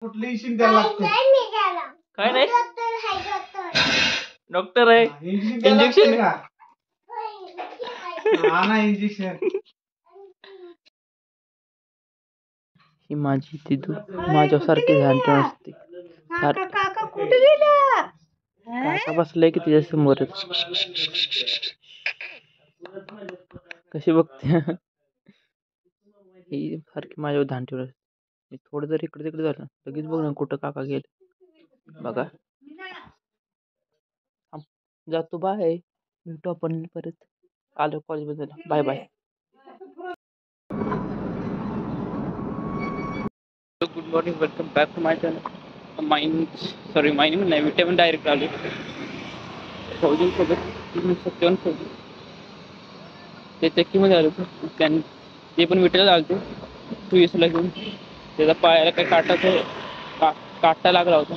कुठली इंजेक्शन द्यायला लागतं? काय नाही डॉक्टर आहे इंजेक्शन का? हा ना इंजेक्शन. ही माझी दिदू माझ्यासारखी झांटी असते. काका कुठे गेला? काका बसलाय की तिच्या समोरच. कशी बघते ही सारखी माझ्यावर धांटीवर असते. मी थोडं जर इकडे तिकडे झालं लगेच बघ ना कुठं काका गेले बघा. जातो बाय. भेटू आपण परत आलो कॉलेज बद्दल. Bye bye. Good morning welcome back to my channel. My name नाही विटामिन डायरेक्ट आलो फौजन सोबत सत्यवन सोबत ते चक्कीमध्ये आलो होतो. ते पण विटायला आलो होतो सुईसला घेऊन. त्याचा पायाला काही काटा लागला होता.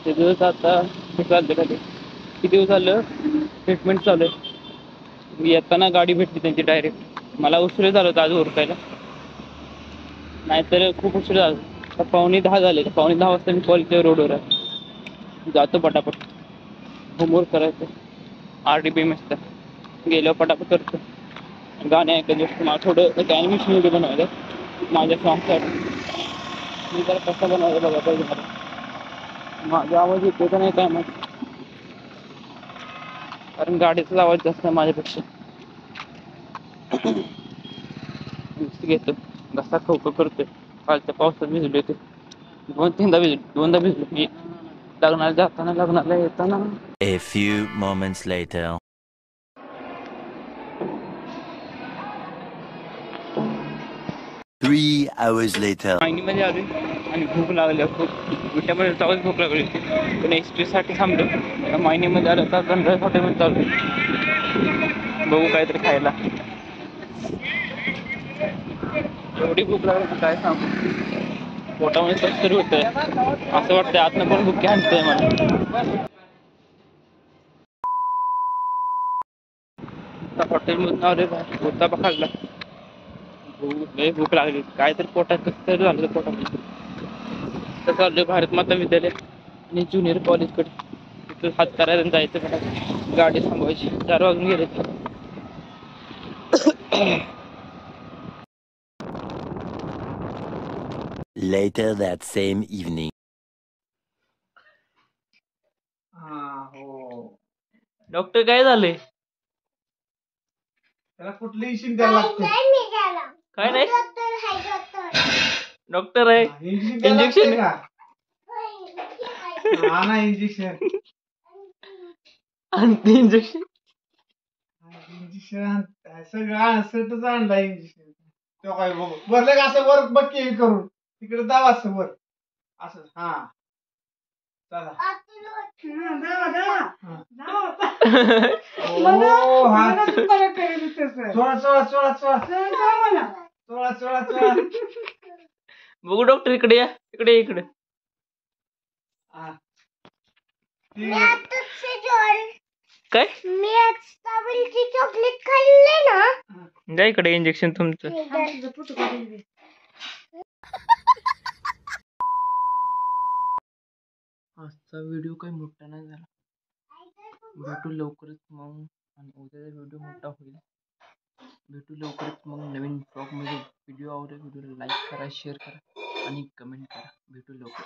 ते दिवस आता हे चालते का ते किती दिवस झालं ट्रीटमेंट चालू आहे. येताना गाडी भेटली त्यांची डायरेक्ट. मला उशीर झाला होता आज उरकायला नाहीतर खूप उशीर झाला. 9:45 झाले. 9:45 वाजता मी कॉलेजच्या रोडवर आहे. जातो पटापट होमवर्क करायचं RDBMS गेल्यावर पटापट करतो. गाणे ऐकत बसतो. मला थोडं एक ॲनिमेशन व्हिडिओ बनवायचं माझ्या सॉन्गसाठी. मी जरा कसं बनवायचं बघा पाहिजे मला. माझा आवाज येतो का नाही काय माहिती कारण गाडीचाच आवाज जास्त आहे माझ्यापेक्षा. घेतो घसा खवखव करतोय. कालच्या पावसात भिजलो होते. 2-3दा भिजलो मी लग्नाला जाताना लग्नाला येताना. A few moments later. 3 hours later. मायनीमध्ये आलोय आणि भूक लागली खूप. विट्यामध्ये जाऊन भूक लागली होती पण एक्सप्रेससाठी थांबलो. मायनीमध्ये आलं तर गणराज हॉटेलमध्ये चालू बघू काहीतरी खायला. एवढी भूक लागली काय सांगू. पोटामध्ये कसं तरी होतंय असं वाटतंय आतनं पण भूक आणतंय मला. हॉटेलमधून आलोय बाहेर उत्तापा खाल्ला. भूक लागली काहीतरी पोटात कसं तरी झालं पोटात. तर चाललोय भारत माता विद्यालय आणि ज्युनियर कॉलेजकडे. तिथं हात करायला जायचं मला. गाडी थांबवायची 4 वाजून गेले. Later that same evening. Doctor काय झालंय? त्याला कुठली इंजेक्शन द्यायला लागतं? काय नाही डॉक्टर आहे इंजेक्शन. हा ना इंजेक्शन. आणि इंजेक्शन सगळं असंच आणला इंजेक्शन. तो काय बघ वरले का असं वर बघ की करून तिकडे दाव असं वर असं. हा चला बघू डॉक्टर इकडे या इकडे. काय चॉकलेट खाल्ले ना जा इकडे इंजेक्शन तुमचं. आजचा व्हिडिओ काही मोठा नाही झाला. भेटू लवकरच मग आणि उद्याचा व्हिडिओ मोठा होईल. भेटू लवकरच मग नवीन ब्लॉगमध्ये. व्हिडिओ आवडेल व्हिडिओला लाईक करा शेअर करा आणि कमेंट करा. भेटू लवकर.